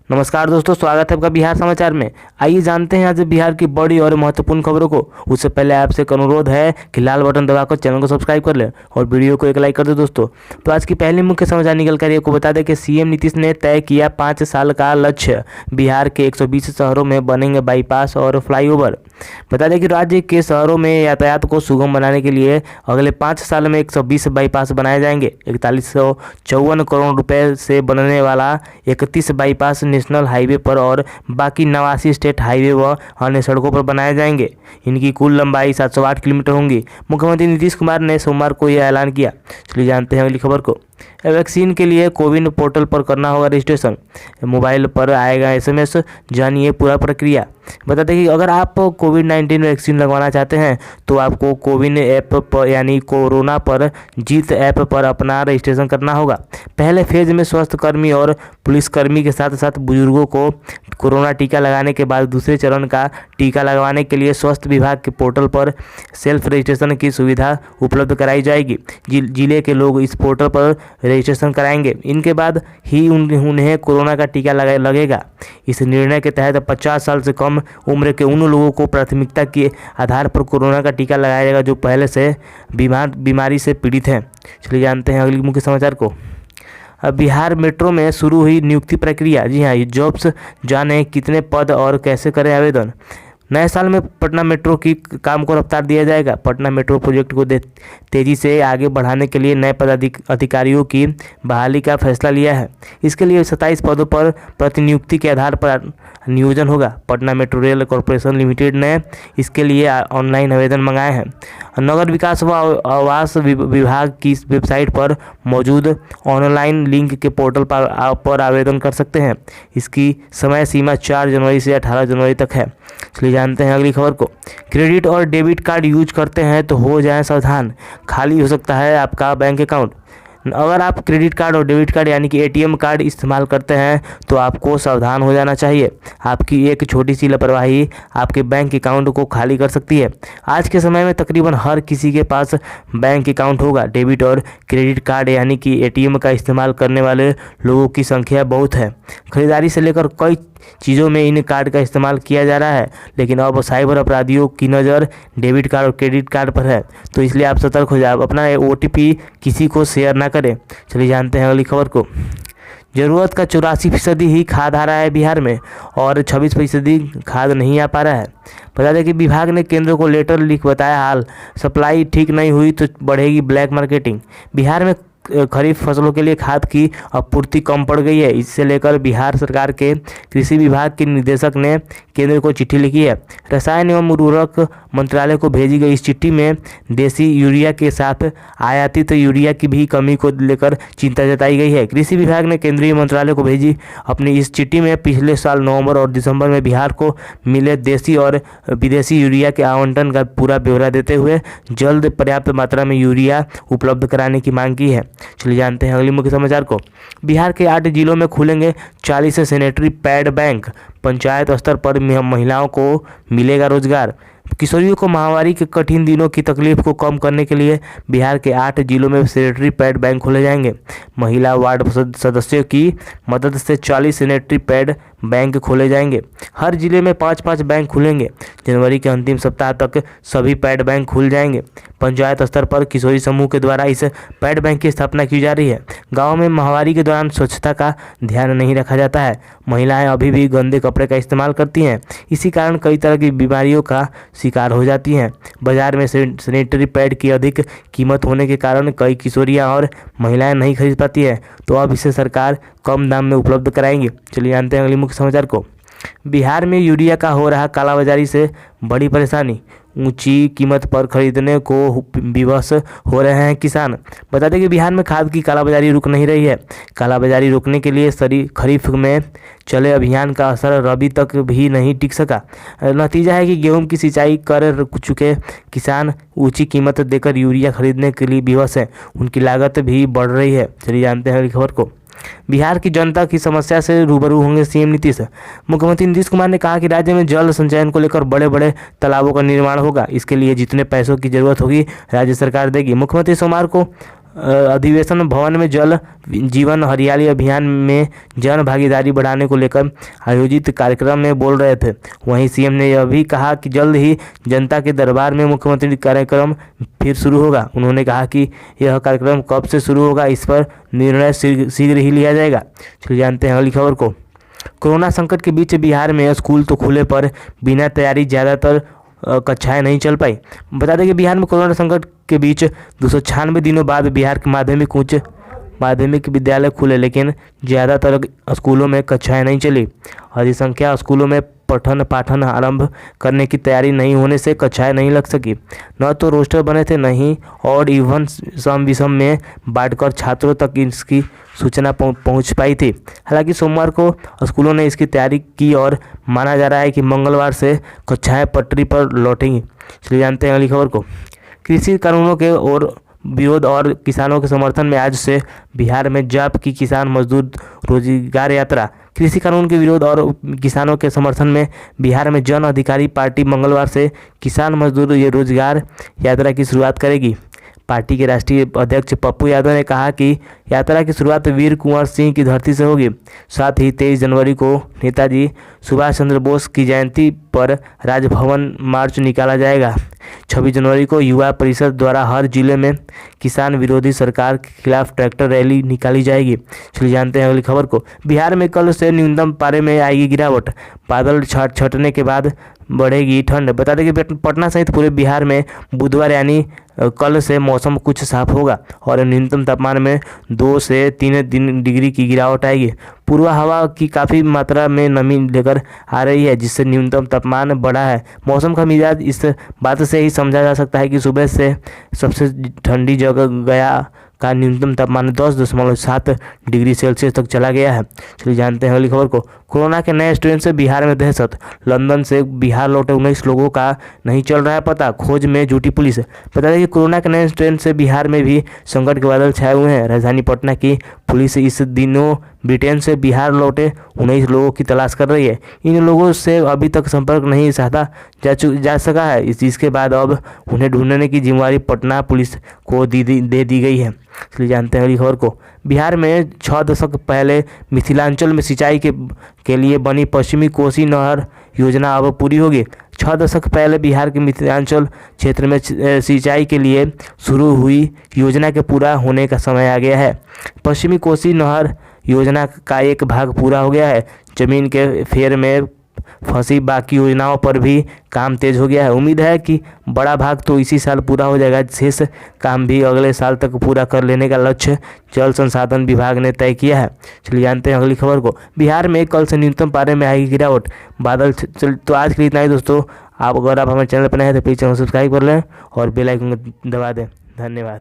नमस्कार दोस्तों, स्वागत है आपका बिहार समाचार में। आइए जानते हैं आज बिहार की बड़ी और महत्वपूर्ण खबरों को। उससे पहले आपसे एक अनुरोध है कि लाल बटन दबाकर चैनल को सब्सक्राइब कर लें और वीडियो को एक लाइक कर दे दोस्तों। तो आज की पहली मुख्य समाचार निकल कर आपको बता दें कि सीएम नीतीश ने तय किया 5 साल का लक्ष्य। बिहार के 120 शहरों में बनेंगे बाईपास और फ्लाईओवर। बता दें कि राज्य के शहरों में यातायात को सुगम बनाने के लिए अगले 5 साल में 120 बाईपास बनाए जाएंगे। 4154 करोड़ रुपए से बनने वाला 31 बाईपास नेशनल हाईवे पर और बाकी 89 स्टेट हाईवे व अन्य सड़कों पर बनाए जाएंगे। इनकी कुल लंबाई 708 किलोमीटर होंगी। मुख्यमंत्री नीतीश कुमार ने सोमवार को यह ऐलान किया। चलिए जानते हैं अगली खबर को। वैक्सीन के लिए कोविन पोर्टल पर करना होगा रजिस्ट्रेशन। मोबाइल पर आएगा एसएमएस, जानिए पूरा प्रक्रिया। बता दें कि अगर आप कोविड-19 वैक्सीन लगवाना चाहते हैं तो आपको कोविन ऐप पर यानी कोरोना पर जीत ऐप पर अपना रजिस्ट्रेशन करना होगा। पहले फेज में स्वास्थ्यकर्मी और पुलिसकर्मी के साथ साथ बुजुर्गों को कोरोना टीका लगाने के बाद दूसरे चरण का टीका लगवाने के लिए स्वास्थ्य विभाग के पोर्टल पर सेल्फ रजिस्ट्रेशन की सुविधा उपलब्ध कराई जाएगी। जिले के लोग इस पोर्टल पर रजिस्ट्रेशन कराएंगे। इनके बाद ही उन्हें कोरोना का टीका लगेगा। इस निर्णय के तहत 50 साल से कम उम्र के उन लोगों को प्राथमिकता के आधार पर कोरोना का टीका लगाया जाएगा जो पहले से बीमारी से पीड़ित हैं। चलिए जानते हैं अगली मुख्य समाचार को। अब बिहार मेट्रो में शुरू हुई नियुक्ति प्रक्रिया। जी हाँ, ये जॉब्स जाने कितने पद और कैसे करें आवेदन। नए साल में पटना मेट्रो की काम को रफ्तार दिया जाएगा। पटना मेट्रो प्रोजेक्ट को तेज़ी से आगे बढ़ाने के लिए नए पदाधिकारियों की बहाली का फैसला लिया है। इसके लिए 27 पदों पर प्रतिनियुक्ति के आधार पर नियोजन होगा। Patna metro rail corporation limited ने इसके लिए ऑनलाइन आवेदन मंगाए हैं। नगर विकास व आवास विभाग की वेबसाइट पर मौजूद ऑनलाइन लिंक के पोर्टल पर आवेदन कर सकते हैं। इसकी समय सीमा 4 जनवरी से 18 जनवरी तक है। चलिए जानते हैं अगली खबर को। क्रेडिट और डेबिट कार्ड यूज करते हैं तो हो जाएं सावधान, खाली हो सकता है आपका बैंक अकाउंट। अगर आप क्रेडिट कार्ड और डेबिट कार्ड यानी कि एटीएम कार्ड इस्तेमाल करते हैं तो आपको सावधान हो जाना चाहिए। आपकी एक छोटी सी लापरवाही आपके बैंक अकाउंट को खाली कर सकती है। आज के समय में तकरीबन हर किसी के पास बैंक अकाउंट होगा। डेबिट और क्रेडिट कार्ड यानी कि एटीएम का इस्तेमाल करने वाले लोगों की संख्या बहुत है। खरीदारी से लेकर कई चीज़ों में इन कार्ड का इस्तेमाल किया जा रहा है, लेकिन अब साइबर अपराधियों की नज़र डेबिट कार्ड और क्रेडिट कार्ड पर है, तो इसलिए आप सतर्क हो जाए। अपना OTP किसी को शेयर ना करें। चलिए जानते हैं अगली खबर को। ज़रूरत का 84% ही खाद आ रहा है बिहार में और 26% खाद नहीं आ पा रहा है। बता दें कि विभाग ने केंद्र को लेटर लिख बताया हाल सप्लाई ठीक नहीं हुई तो बढ़ेगी ब्लैक मार्केटिंग। बिहार में खरीफ फसलों के लिए खाद की आपूर्ति कम पड़ गई है। इससे लेकर बिहार सरकार के कृषि विभाग के निदेशक ने केंद्र को चिट्ठी लिखी है। रसायन एवं उर्वरक मंत्रालय को भेजी गई इस चिट्ठी में देसी यूरिया के साथ आयातित यूरिया की भी कमी को लेकर चिंता जताई गई है। कृषि विभाग ने केंद्रीय मंत्रालय को भेजी अपनी इस चिट्ठी में पिछले साल नवंबर और दिसंबर में बिहार को मिले देसी और विदेशी यूरिया के आवंटन का पूरा ब्यौरा देते हुए जल्द पर्याप्त मात्रा में यूरिया उपलब्ध कराने की मांग की है। चलिए जानते हैं अगली मुख्य समाचार को। बिहार के 8 जिलों में खुलेंगे 40 सैनिटरी पैड बैंक। पंचायत स्तर पर महिलाओं को मिलेगा रोजगार। किशोरियों को महामारी के कठिन दिनों की तकलीफ को कम करने के लिए बिहार के 8 जिलों में सैनिटरी पैड बैंक खोले जाएंगे। महिला वार्ड सदस्यों की मदद से 40 सैनिटरी पैड बैंक खोले जाएंगे। हर जिले में 5-5 बैंक खुलेंगे। जनवरी के अंतिम सप्ताह तक सभी पैड बैंक खुल जाएंगे। पंचायत स्तर पर किशोरी समूह के द्वारा इस पैड बैंक की स्थापना की जा रही है। गाँव में महामारी के दौरान स्वच्छता का ध्यान नहीं रखा जाता है। महिलाएं अभी भी गंदे कपड़े का इस्तेमाल करती हैं। इसी कारण कई तरह की बीमारियों का शिकार हो जाती हैं। बाजार में सैनिटरी पैड की अधिक कीमत होने के कारण कई किशोरियां और महिलाएं नहीं खरीद पाती हैं, तो अब इसे सरकार कम दाम में उपलब्ध कराएंगे। चलिए जानते हैं अगली मुख्य समाचार को। बिहार में यूरिया का हो रहा कालाबाजारी से बड़ी परेशानी। ऊंची कीमत पर खरीदने को विवश हो रहे हैं किसान। बता दें कि बिहार में खाद की कालाबाजारी रुक नहीं रही है। कालाबाजारी रोकने के लिए खरीफ में चले अभियान का असर रबी तक भी नहीं टिक सका। नतीजा है कि गेहूं की सिंचाई कर चुके किसान ऊंची कीमत देकर यूरिया खरीदने के लिए विवश हैं। उनकी लागत भी बढ़ रही है। चलिए जानते हैं अगली खबर को। बिहार की जनता की समस्या से रूबरू होंगे सीएम नीतीश। मुख्यमंत्री नीतीश कुमार ने कहा कि राज्य में जल संचयन को लेकर बड़े बड़े तालाबों का निर्माण होगा। इसके लिए जितने पैसों की जरूरत होगी राज्य सरकार देगी। मुख्यमंत्री सोमवार को अधिवेशन भवन में जल जीवन हरियाली अभियान में जन भागीदारी बढ़ाने को लेकर आयोजित कार्यक्रम में बोल रहे थे। वहीं सीएम ने यह भी कहा कि जल्द ही जनता के दरबार में मुख्यमंत्री कार्यक्रम फिर शुरू होगा। उन्होंने कहा कि यह कार्यक्रम कब से शुरू होगा, इस पर निर्णय शीघ्र ही लिया जाएगा। चलिए जानते हैं अगली खबर को। कोरोना संकट के बीच बिहार में स्कूल तो खुले पर बिना तैयारी ज़्यादातर कक्षाएं नहीं चल पाई। बता दें कि बिहार में कोरोना संकट के बीच 296 दिनों बाद बिहार के माध्यमिक विद्यालय खुले, लेकिन ज़्यादातर स्कूलों में कक्षाएं नहीं चली। अधिसंख्या स्कूलों में पठन पाठन आरंभ करने की तैयारी नहीं होने से कक्षाएं नहीं लग सकी। न तो रोस्टर बने थे, नहीं और इवन सम विषम में बांटकर छात्रों तक इसकी सूचना पहुंच पाई थी। हालांकि सोमवार को स्कूलों ने इसकी तैयारी की और माना जा रहा है कि मंगलवार से कक्षाएं पटरी पर लौटेंगी। चलिए जानते हैं अगली खबर को। कृषि कानूनों के और विरोध और किसानों के समर्थन में आज से बिहार में जाप की किसान मजदूर रोजगार यात्रा। कृषि कानून के विरोध और किसानों के समर्थन में बिहार में जन अधिकारी पार्टी मंगलवार से किसान मजदूर रोजगार यात्रा की शुरुआत करेगी। पार्टी के राष्ट्रीय अध्यक्ष पप्पू यादव ने कहा कि यात्रा की शुरुआत वीर कुंवर सिंह की धरती से होगी। साथ ही 23 जनवरी को नेताजी सुभाष चंद्र बोस की जयंती पर राजभवन मार्च निकाला जाएगा। 26 जनवरी को युवा परिषद द्वारा हर जिले में किसान विरोधी सरकार के खिलाफ ट्रैक्टर रैली निकाली जाएगी। चलिए जानते हैं अगली खबर को। बिहार में कल से न्यूनतम पारे में आएगी गिरावट, बादल छटने के बाद बढ़ेगी ठंड। बता दें कि पटना सहित पूरे बिहार में बुधवार यानी कल से मौसम कुछ साफ होगा और न्यूनतम तापमान में 2 से 3 डिग्री की गिरावट आएगी। पूर्वा हवा की काफ़ी मात्रा में नमी लेकर आ रही है, जिससे न्यूनतम तापमान बढ़ा है। मौसम का मिजाज इस बात से ही समझा जा सकता है कि सुबह से सबसे ठंडी जगह गया का न्यूनतम तापमान 10.7 डिग्री सेल्सियस तक चला गया है। चलिए जानते हैं अगली खबर को। कोरोना के नए स्ट्रेन से बिहार में दहशत, लंदन से बिहार लौटे 19 लोगों का नहीं चल रहा है पता, खोज में जुटी पुलिस। बता दें कि कोरोना के नए स्ट्रेन से बिहार में भी संकट के बादल छाए हुए हैं। राजधानी पटना की पुलिस इस दिनों ब्रिटेन से बिहार लौटे 19 लोगों की तलाश कर रही है। इन लोगों से अभी तक संपर्क नहीं साधा जा सका है। इसके बाद अब उन्हें ढूंढने की जिम्मेदारी पटना पुलिस को दे दी गई है। इसलिए जानते हैं अगली खबर को। बिहार में 6 दशक पहले मिथिलांचल में सिंचाई के लिए बनी पश्चिमी कोसी नहर योजना अब पूरी होगी। 6 दशक पहले बिहार के मिथिलांचल क्षेत्र में सिंचाई के लिए शुरू हुई योजना के पूरा होने का समय आ गया है। पश्चिमी कोसी नहर योजना का एक भाग पूरा हो गया है। जमीन के फेर में फंसी बाकी योजनाओं पर भी काम तेज हो गया है। उम्मीद है कि बड़ा भाग तो इसी साल पूरा हो जाएगा। शेष काम भी अगले साल तक पूरा कर लेने का लक्ष्य जल संसाधन विभाग ने तय किया है। चलिए जानते हैं अगली खबर को। बिहार में कल से न्यूनतम पारे में आएगी गिरावट, बादल तो आज के लिए इतना ही दोस्तों। अगर आप हमारे चैनल पर नए हैं तो प्लीज़ चैनल सब्सक्राइब कर लें और बेल आइकन दबा दें। धन्यवाद।